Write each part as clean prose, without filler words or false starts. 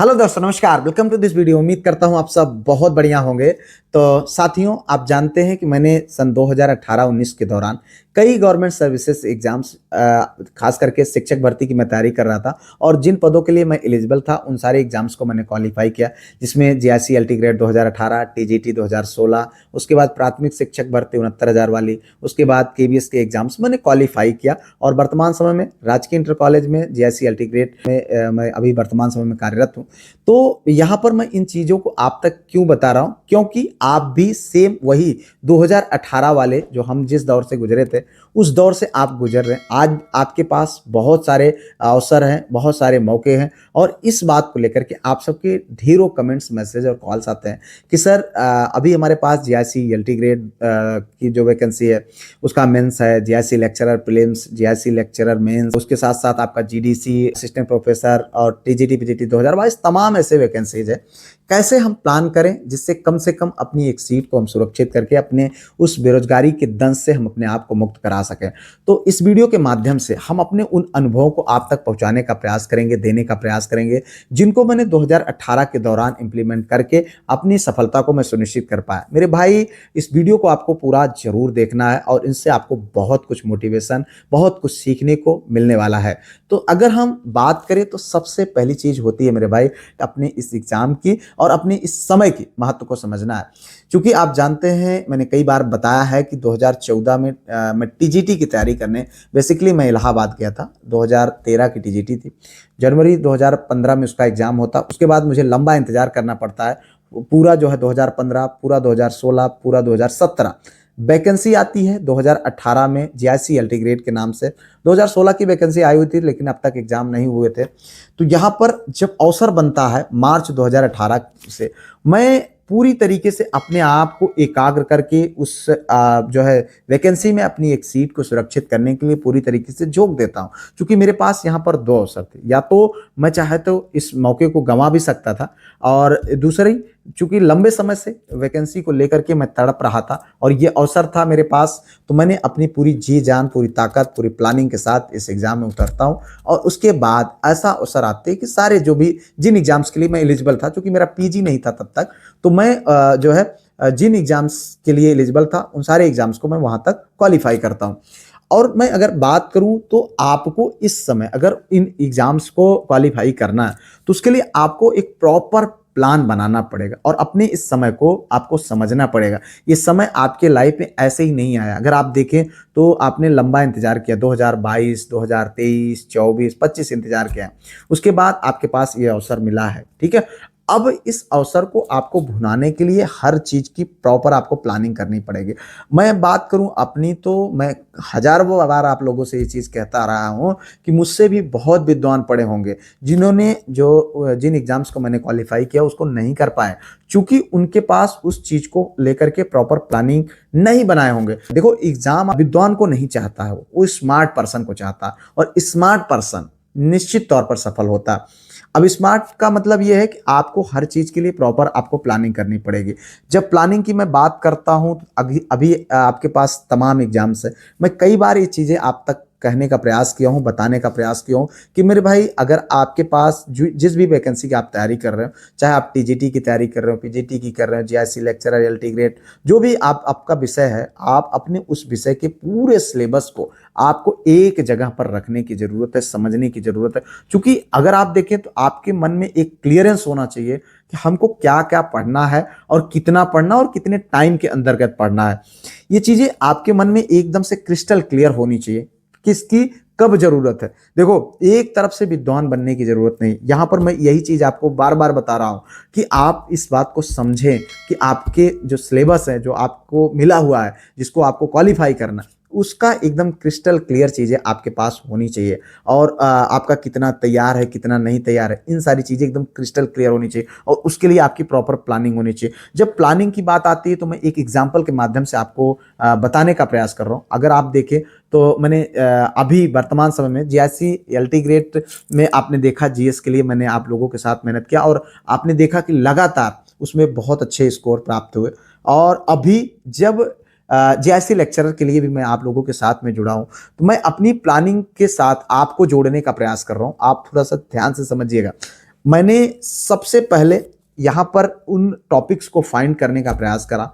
Hello दोस्तों, नमस्कार। Welcome to this video. उम्मीद करता हूं आप सब बहुत बढ़िया होंगे। तो साथियों, आप जानते हैं कि मैंने सन 2018-19 के दौरान कई गवर्नमेंट सर्विसेज एग्जाम्स खास करके शिक्षक भर्ती की मैं तैयारी कर रहा था और जिन पदों के लिए मैं एलिजिबल था उन सारे एग्जाम्स को मैंने क्वालिफाई किया, जिसमें जीआईसी एलटी ग्रेड 2018, टीजीटी 2016, उसके बाद प्राथमिक शिक्षक भर्ती 69,000 वाली, उसके बाद केवीएस के एग्जाम्स मैंने क्वालिफाई किया और वर्तमान समय में राजकीय इंटर कॉलेज में जीआईसी एलटी ग्रेड में मैं अभी वर्तमान समय में कार्यरत हूँ। तो यहाँ पर मैं इन चीज़ों को आप तक क्यों बता रहा हूँ, क्योंकि आप भी सेम वही 2018 वाले जो हम जिस दौर से गुजरे थे उस दौर से आप गुजर रहे हैं। आज आपके पास बहुत सारे अवसर हैं, बहुत सारे मौके हैं और इस बात को लेकर के आप सबके ढेरों कमेंट्स, मैसेज और कॉल्स आते हैं कि सर अभी हमारे पास जीआईसी एलटी ग्रेड की जो वैकेंसी है उसका मेंस है, GIC lecturer prelims, GIC lecturer mains, उसके साथ साथ आपका जीडीसी असिस्टेंट प्रोफेसर और टीजीटी पीजीटी 2022 तमाम ऐसे वैकेंसीज है। कैसे हम प्लान करें जिससे कम से कम अपनी एक सीट को हम सुरक्षित करके अपने उस बेरोजगारी के दंश से हम अपने आप को मुक्त करा सकें। तो इस वीडियो के माध्यम से हम अपने उन अनुभवों को आप तक पहुंचाने का प्रयास करेंगे, देने का प्रयास करेंगे, जिनको मैंने 2018 के दौरान इंप्लीमेंट करके अपनी सफलता को मैं सुनिश्चित कर पाया। मेरे भाई, इस वीडियो को आपको पूरा जरूर देखना है और इनसे आपको बहुत कुछ मोटिवेशन, बहुत कुछ सीखने को मिलने वाला है। तो अगर हम बात करें तो सबसे पहली चीज होती है मेरे भाई, अपने इस एग्जाम की और अपने इस समय की महत्व को समझना है। क्योंकि आप जानते हैं, मैंने कई बार बताया है कि 2014 में मैं टीजीटी की तैयारी करने बेसिकली मैं इलाहाबाद गया था। 2013 की टीजीटी थी, जनवरी 2015 में उसका एग्जाम होता, उसके बाद मुझे लंबा इंतजार करना पड़ता है। पूरा जो है 2015, पूरा 2016, पूरा 2017 वैकेंसी आती है 2018 में जीआईसी एलटी ग्रेड के नाम से। 2016 की वैकेंसी आई हुई थी लेकिन अब तक एग्जाम नहीं हुए थे। तो यहाँ पर जब अवसर बनता है मार्च 2018 से, मैं पूरी तरीके से अपने आप को एकाग्र करके उस जो है वैकेंसी में अपनी एक सीट को सुरक्षित करने के लिए पूरी तरीके से झोंक देता हूँ। क्योंकि मेरे पास यहाँ पर दो अवसर थे, या तो मैं चाहे तो इस मौके को गंवा भी सकता था और दूसरी, चूंकि लंबे समय से वैकेंसी को लेकर के मैं तड़प रहा था और ये अवसर था मेरे पास, तो मैंने अपनी पूरी जी जान, पूरी ताकत, पूरी प्लानिंग के साथ इस एग्जाम में उतरता हूँ। और उसके बाद ऐसा अवसर आते हैं कि सारे जो भी जिन एग्जाम्स के लिए मैं एलिजिबल था, क्योंकि मेरा पीजी नहीं था तब तक, तो मैं जो है जिन एग्जाम्स के लिए एलिजिबल था उन सारे एग्जाम्स को मैं वहां तक क्वालिफाई करता हूँ। और मैं अगर बात करूं तो आपको इस समय अगर इन एग्जाम्स को क्वालिफाई करना है तो उसके लिए आपको एक प्रॉपर प्लान बनाना पड़ेगा और अपने इस समय को आपको समझना पड़ेगा। ये समय आपके लाइफ में ऐसे ही नहीं आया। अगर आप देखें तो आपने लंबा इंतजार किया, 2022, 2023, 24, 25 इंतजार किया, उसके बाद आपके पास ये अवसर मिला है। ठीक है, अब इस अवसर को आपको भुनाने के लिए हर चीज की प्रॉपर आपको प्लानिंग करनी पड़ेगी। मैं बात करूं अपनी, तो मैं हजारों बार आप लोगों से ये चीज कहता रहा हूं कि मुझसे भी बहुत विद्वान पढ़े होंगे जिन्होंने जिन एग्जाम्स को मैंने क्वालिफाई किया उसको नहीं कर पाए, क्योंकि उनके पास उस चीज को लेकर के प्रॉपर प्लानिंग नहीं बनाए होंगे। देखो, एग्जाम विद्वान को नहीं चाहता है, वो स्मार्ट पर्सन को चाहता है और स्मार्ट पर्सन निश्चित तौर पर सफल होता है। अब स्मार्ट का मतलब यह है कि आपको हर चीज के लिए प्रॉपर आपको प्लानिंग करनी पड़ेगी। जब प्लानिंग की मैं बात करता हूं तो अभी अभी आपके पास तमाम एग्जाम्स है। मैं कई बार ये चीजें आप तक कहने का प्रयास किया हूं, बताने का प्रयास किया हूं कि मेरे भाई, अगर आपके पास जिस भी वैकेंसी की आप तैयारी कर रहे हो, चाहे आप टीजीटी की तैयारी कर रहे हो, पीजीटी की कर रहे हो, जीआईसी लेक्चरर, एलटी ग्रेड, जो भी आपका विषय है, आप अपने उस विषय के पूरे सिलेबस को आपको एक जगह पर रखने की जरूरत है, समझने की जरूरत है। क्योंकि अगर आप देखें तो आपके मन में एक क्लियरेंस होना चाहिए कि हमको क्या क्या पढ़ना है और कितना पढ़ना और कितने टाइम के अंतर्गत पढ़ना है। ये चीजें आपके मन में एकदम से क्रिस्टल क्लियर होनी चाहिए, किसकी कब जरूरत है। देखो, एक तरफ से विद्वान बनने की जरूरत नहीं। यहां पर मैं यही चीज आपको बार बार बता रहा हूं कि आप इस बात को समझें कि आपके जो सिलेबस है, जो आपको मिला हुआ है, जिसको आपको क्वालिफाई करना, उसका एकदम क्रिस्टल क्लियर चीजें आपके पास होनी चाहिए। और आपका कितना तैयार है, कितना नहीं तैयार है, इन सारी चीजें एकदम क्रिस्टल क्लियर होनी चाहिए और उसके लिए आपकी प्रॉपर प्लानिंग होनी चाहिए। जब प्लानिंग की बात आती है तो मैं एक एग्जाम्पल के माध्यम से आपको बताने का प्रयास कर रहा हूं। अगर आप देखें तो मैंने अभी वर्तमान समय में जीआईसी एलटी ग्रेड में आपने देखा, जीएस के लिए मैंने आप लोगों के साथ मेहनत किया और आपने देखा कि लगातार उसमें बहुत अच्छे स्कोर प्राप्त हुए। और अभी जब जीआईसी लेक्चरर के लिए भी मैं आप लोगों के साथ में जुड़ा हूं, तो मैं अपनी प्लानिंग के साथ आपको जोड़ने का प्रयास कर रहा हूं। आप थोड़ा सा ध्यान से समझिएगा। मैंने सबसे पहले यहाँ पर उन टॉपिक्स को फाइंड करने का प्रयास करा,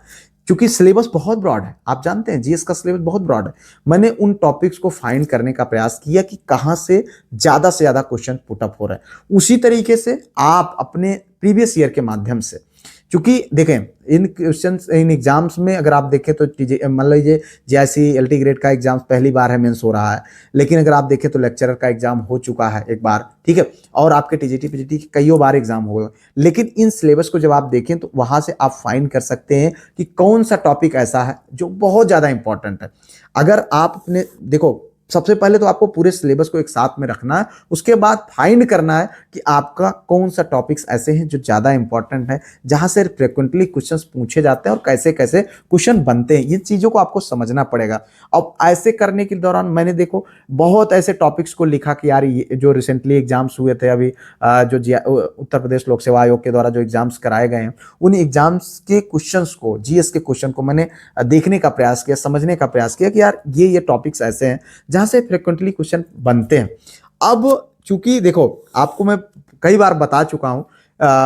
क्योंकि सिलेबस बहुत ब्रॉड है, आप जानते हैं जीएस का सिलेबस बहुत ब्रॉड है। मैंने उन टॉपिक्स को फाइंड करने का प्रयास किया कि कहाँ से ज्यादा क्वेश्चन पुट अप हो रहा है। उसी तरीके से आप अपने प्रीवियस ईयर के माध्यम से, क्योंकि देखें इन क्वेश्चंस इन एग्जाम्स में अगर आप देखें तो मान लीजिए जेआईसी एलटी ग्रेड का एग्जाम पहली बार है, मेंस हो रहा है, लेकिन अगर आप देखें तो लेक्चरर का एग्जाम हो चुका है एक बार, ठीक है, और आपके टीजीटी पीजीटी के कईयों बार एग्जाम हुए। लेकिन इन सिलेबस को जब आप देखें तो वहां से आप फाइंड कर सकते हैं कि कौन सा टॉपिक ऐसा है जो बहुत ज्यादा इंपॉर्टेंट है। अगर आप अपने देखो, सबसे पहले तो आपको पूरे सिलेबस को एक साथ में रखना है, उसके बाद फाइंड करना है कि आपका कौन सा टॉपिक्स ऐसे हैं जो ज्यादा इंपॉर्टेंट है, जहां से फ्रिक्वेंटली क्वेश्चंस पूछे जाते हैं और कैसे कैसे क्वेश्चन बनते हैं। ये चीजों को आपको समझना पड़ेगा। अब ऐसे करने के दौरान मैंने देखो बहुत ऐसे टॉपिक्स को लिखा कि यार ये जो रिसेंटली एग्जाम्स हुए थे अभी, जो उत्तर प्रदेश लोक सेवा आयोग के द्वारा जो एग्जाम्स कराए गए हैं, उन एग्जाम्स के क्वेश्चंस को, जीएस के क्वेश्चन को मैंने देखने का प्रयास किया, समझने का प्रयास किया कि यार ये टॉपिक्स ऐसे हैं जहां से फ्रिक्वेंटली क्वेश्चन बनते हैं। अब चूंकि देखो आपको मैं कई बार बता चुका हूं,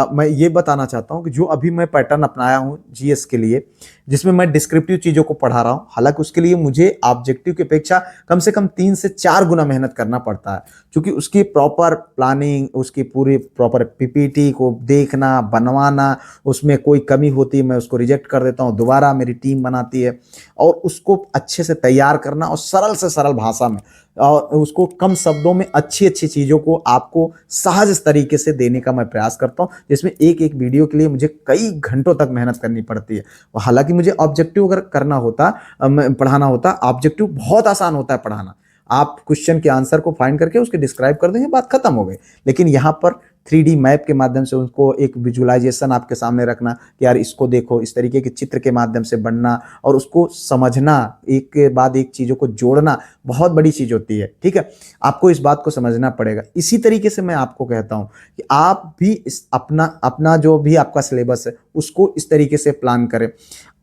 मैं ये बताना चाहता हूं कि जो अभी मैं पैटर्न अपनाया हूं जीएस के लिए, जिसमें मैं डिस्क्रिप्टिव चीजों को पढ़ा रहा हूं, हालांकि उसके लिए मुझे ऑब्जेक्टिव की अपेक्षा कम से कम 3 से 4 गुना मेहनत करना पड़ता है, क्योंकि उसकी प्रॉपर प्लानिंग, उसकी पूरी प्रॉपर पीपीटी को देखना, बनवाना, उसमें कोई कमी होती है मैं उसको रिजेक्ट कर देता हूं, दोबारा मेरी टीम बनाती है, और उसको अच्छे से तैयार करना और सरल से सरल भाषा में और उसको कम शब्दों में अच्छी अच्छी चीज़ों को आपको सहज तरीके से देने का मैं प्रयास करता हूं, जिसमें एक एक वीडियो के लिए मुझे कई घंटों तक मेहनत करनी पड़ती है। हालांकि मुझे ऑब्जेक्टिव अगर करना होता, पढ़ाना होता, ऑब्जेक्टिव बहुत आसान होता है पढ़ाना, आप क्वेश्चन के आंसर को फाइंड करके उसके डिस्क्राइब कर देंगे, बात खत्म हो गई। लेकिन यहाँ पर 3D मैप के माध्यम से उनको एक विजुअलाइजेशन आपके सामने रखना कि यार इसको देखो, इस तरीके के चित्र के माध्यम से बनना और उसको समझना, एक के बाद एक चीज़ों को जोड़ना बहुत बड़ी चीज़ होती है, ठीक है, आपको इस बात को समझना पड़ेगा। इसी तरीके से मैं आपको कहता हूँ कि आप भी इस अपना अपना जो भी आपका सिलेबस है उसको इस तरीके से प्लान करें।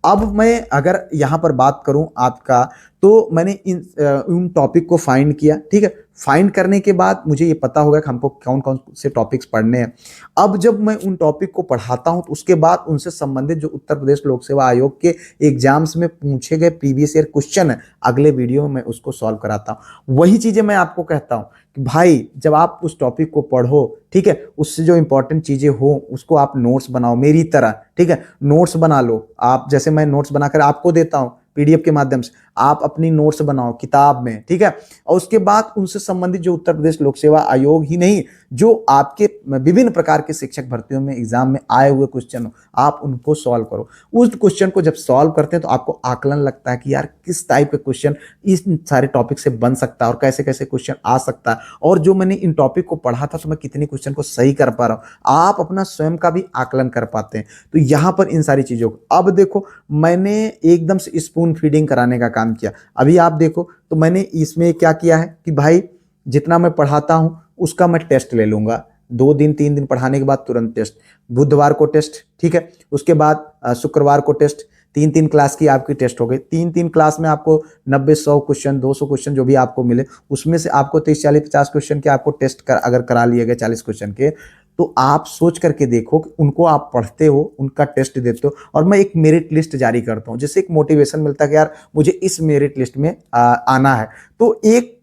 अब मैं अगर यहाँ पर बात करूँ आपका, तो मैंने उन टॉपिक को फाइंड किया, ठीक है, फाइंड करने के बाद मुझे ये पता होगा कि हमको कौन कौन से टॉपिक्स पढ़ने हैं। अब जब मैं उन टॉपिक को पढ़ाता हूं तो उसके बाद उनसे संबंधित जो उत्तर प्रदेश लोक सेवा आयोग के एग्जाम्स में पूछे गए प्रीवियस ईयर क्वेश्चन है, अगले वीडियो में मैं उसको सॉल्व कराता हूं। वही चीजें मैं आपको कहता हूं कि भाई जब आप उस टॉपिक को पढ़ो, ठीक है, उससे जो इंपॉर्टेंट चीजें हो उसको आप नोट्स बनाओ मेरी तरह, ठीक है, नोट्स बना लो आप, जैसे मैं नोट्स बनाकर आपको देता हूं पीडीएफ के माध्यम से, आप अपनी नोट्स बनाओ किताब में, ठीक है, और उसके बाद उनसे संबंधित जो उत्तर प्रदेश लोक सेवा आयोग ही नहीं, जो आपके विभिन्न प्रकार के शिक्षक भर्तियों में एग्जाम में आए हुए क्वेश्चन हो, आप उनको सॉल्व करो। उस क्वेश्चन को जब सॉल्व करते हैं तो आपको आकलन लगता है कि यार किस टाइप का क्वेश्चन इस सारे टॉपिक से बन सकता है और कैसे कैसे क्वेश्चन आ सकता है, और जो मैंने इन टॉपिक को पढ़ा था तो मैं कितने क्वेश्चन को सही कर पा रहा हूं, आप अपना स्वयं का भी आकलन कर पाते हैं। तो यहां पर इन सारी चीजों को, अब देखो मैंने एकदम से स्पून फीडिंग कराने का काम किया। अभी आप देखो तो मैंने इसमें क्या किया है कि भाई जितना मैं पढ़ाता हूं उसका मैं टेस्ट ले लूंगा, 2 दिन 3 दिन पढ़ाने के बाद तुरंत टेस्ट, बुधवार को टेस्ट, ठीक है, उसके बाद शुक्रवार को टेस्ट, 3 क्लास की आपकी टेस्ट हो गई। 3 क्लास में आपको 90-100 क्वेश्चन, 200 क्वेश्चन जो भी आपको मिले, उसमें से आपको 30-40-50 क्वेश्चन के आपको टेस्ट अगर करा लिए गए 40 क्वेश्चन के, तो आप सोच करके देखो कि उनको आप पढ़ते हो, उनका टेस्ट देते हो, और मैं एक मेरिट लिस्ट जारी करता हूं, जिससे एक मोटिवेशन मिलता है कि यार मुझे इस मेरिट लिस्ट में आना है। तो एक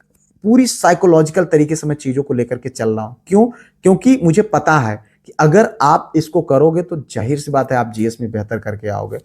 पूरी साइकोलॉजिकल तरीके से मैं चीजों को लेकर के चल रहा हूं। क्यों? क्योंकि मुझे पता है कि अगर आप इसको करोगे तो जाहिर सी बात है आप जीएस में बेहतर करके आओगे।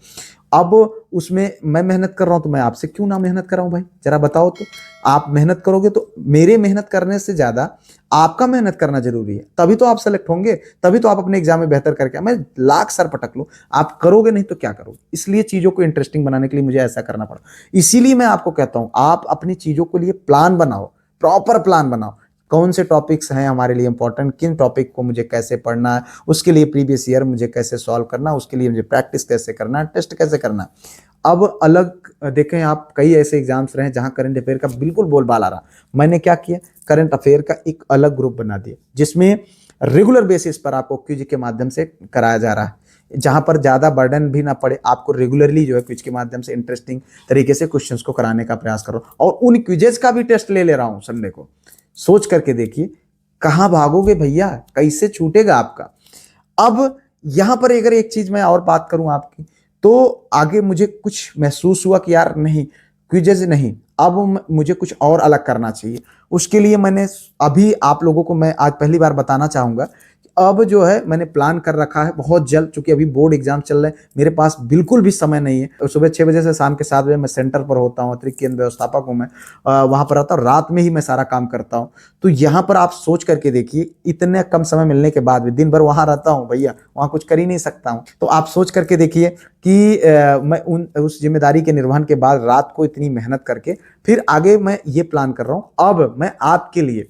अब उसमें मैं मेहनत कर रहा हूं तो मैं आपसे क्यों ना मेहनत कर रहा हूं भाई, जरा बताओ तो। आप मेहनत करोगे तो मेरे मेहनत करने से ज्यादा आपका मेहनत करना जरूरी है, तभी तो आप सेलेक्ट होंगे, तभी तो आप अपने एग्जाम में बेहतर करके, मैं लाख सर पटक लूं, आप करोगे नहीं तो क्या करोगे। इसलिए चीजों को इंटरेस्टिंग बनाने के लिए मुझे ऐसा करना पड़ा। इसीलिए मैं आपको कहता हूं आप अपनी चीजों के लिए प्लान बनाओ, प्रॉपर प्लान बनाओ, कौन से टॉपिक्स हैं हमारे लिए इंपॉर्टेंट, किन टॉपिक को मुझे कैसे पढ़ना है, उसके लिए प्रीवियस ईयर मुझे कैसे सॉल्व करना है, उसके लिए मुझे प्रैक्टिस कैसे करना है, टेस्ट कैसे करना है। अब अलग देखें आप, कई ऐसे एग्जाम्स रहे जहां करंट अफेयर का बिल्कुल बोलबाला रहा, मैंने क्या किया, करंट अफेयर का एक अलग ग्रुप बना दिया जिसमें रेगुलर बेसिस पर आपको क्विज के माध्यम से कराया जा रहा है, जहां पर ज्यादा बर्डन भी ना पड़े, आपको रेगुलरली जो है क्विज के माध्यम से इंटरेस्टिंग तरीके से क्वेश्चंस को कराने का प्रयास करो, और उन क्विजेस का भी टेस्ट ले रहा हूं संडे को। सोच करके देखिए कहाँ भागोगे भैया, कैसे छूटेगा आपका। अब यहाँ पर अगर एक चीज मैं और बात करूं आपकी, तो आगे मुझे कुछ महसूस हुआ कि यार नहीं, क्विज़ नहीं, अब मुझे कुछ और अलग करना चाहिए। उसके लिए मैंने अभी आप लोगों को मैं आज पहली बार बताना चाहूंगा, अब जो है मैंने प्लान कर रखा है बहुत जल्द, चूंकि अभी बोर्ड एग्जाम चल रहे हैं, मेरे पास बिल्कुल भी समय नहीं है। तो सुबह 6 बजे से शाम के 7 बजे मैं सेंटर पर होता हूँ, अतिरिक्त केंद्र व्यवस्थापक हूँ मैं, वहां पर रहता हूँ, रात में ही मैं सारा काम करता हूँ। तो यहाँ पर आप सोच करके देखिए, इतने कम समय मिलने के बाद भी दिन भर वहां रहता हूँ भैया, वहां कुछ कर ही नहीं सकता हूँ। तो आप सोच करके देखिए कि मैं उस जिम्मेदारी के निर्वहन के बाद रात को इतनी मेहनत करके फिर आगे मैं ये प्लान कर रहा हूँ। अब मैं आपके लिए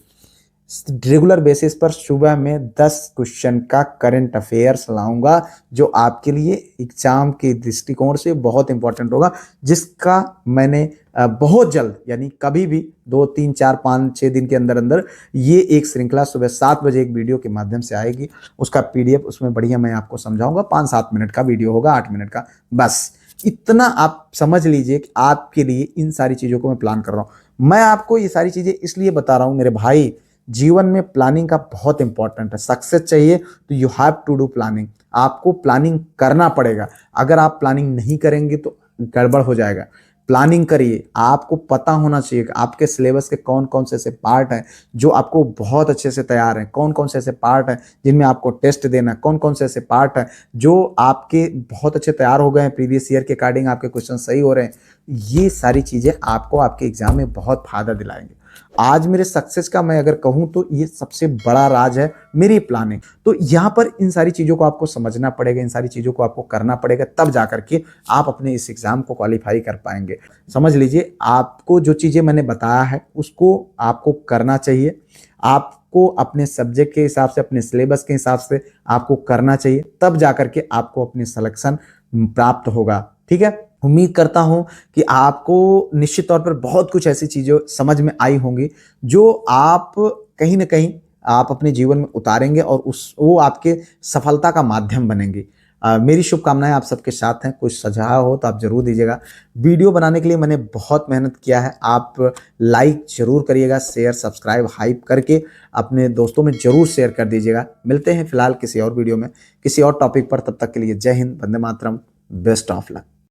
रेगुलर बेसिस पर सुबह में 10 क्वेश्चन का करंट अफेयर्स लाऊंगा, जो आपके लिए एग्जाम के दृष्टिकोण से बहुत इंपॉर्टेंट होगा, जिसका मैंने बहुत जल्द, यानी कभी भी 2 3 4 5 6 दिन के अंदर अंदर ये एक श्रृंखला सुबह 7 बजे एक वीडियो के माध्यम से आएगी। उसका पीडीएफ उसमें बढ़िया मैं आपको समझाऊंगा, 5-7 मिनट का वीडियो होगा, 8 मिनट का, बस इतना आप समझ लीजिए कि आपके लिए इन सारी चीजों को मैं प्लान कर रहा हूं। मैं आपको ये सारी चीजें इसलिए बता रहा हूं मेरे भाई, जीवन में प्लानिंग का बहुत इंपॉर्टेंट है। सक्सेस चाहिए तो you have to do planning, आपको प्लानिंग करना पड़ेगा। अगर आप प्लानिंग नहीं करेंगे तो गड़बड़ हो जाएगा। प्लानिंग करिए, आपको पता होना चाहिए कि आपके सिलेबस के कौन कौन से ऐसे पार्ट हैं जो आपको बहुत अच्छे से तैयार हैं, कौन कौन से ऐसे पार्ट हैं जिनमें आपको टेस्ट देना है, कौन कौन से ऐसे पार्ट हैं जो आपके बहुत अच्छे तैयार हो गए हैं, प्रीवियस ईयर के अकॉर्डिंग आपके क्वेश्चन सही हो रहे हैं। ये सारी चीजें आपको आपके एग्जाम में बहुत फायदा दिलाएंगे। आज मेरे सक्सेस का मैं अगर कहूं तो ये सबसे बड़ा राज है मेरी प्लानिंग। तो यहां पर इन सारी चीजों को आपको समझना पड़ेगा, इन सारी चीजों को आपको करना पड़ेगा, तब जाकर के आप अपने इस एग्जाम को क्वालिफाई कर पाएंगे। समझ लीजिए, आपको जो चीजें मैंने बताया है उसको आपको करना चाहिए। आपको अपने सब्जेक्ट के हिसाब से, अपने सिलेबस के हिसाब से आपको करना चाहिए, तब जाकर के आपको अपनी सिलेक्शन प्राप्त होगा। ठीक है, उम्मीद करता हूं कि आपको निश्चित तौर पर बहुत कुछ ऐसी चीजें समझ में आई होंगी जो आप कहीं ना कहीं आप अपने जीवन में उतारेंगे और वो आपके सफलता का माध्यम बनेंगी। मेरी शुभकामनाएं आप सबके साथ हैं। कुछ सुझाव हो तो आप जरूर दीजिएगा। वीडियो बनाने के लिए मैंने बहुत मेहनत किया है, आप लाइक जरूर करिएगा, शेयर सब्सक्राइब हाइप करके अपने दोस्तों में जरूर शेयर कर दीजिएगा। मिलते हैं फिलहाल किसी और वीडियो में किसी और टॉपिक पर, तब तक के लिए जय Hind, Vande Mataram, best of luck.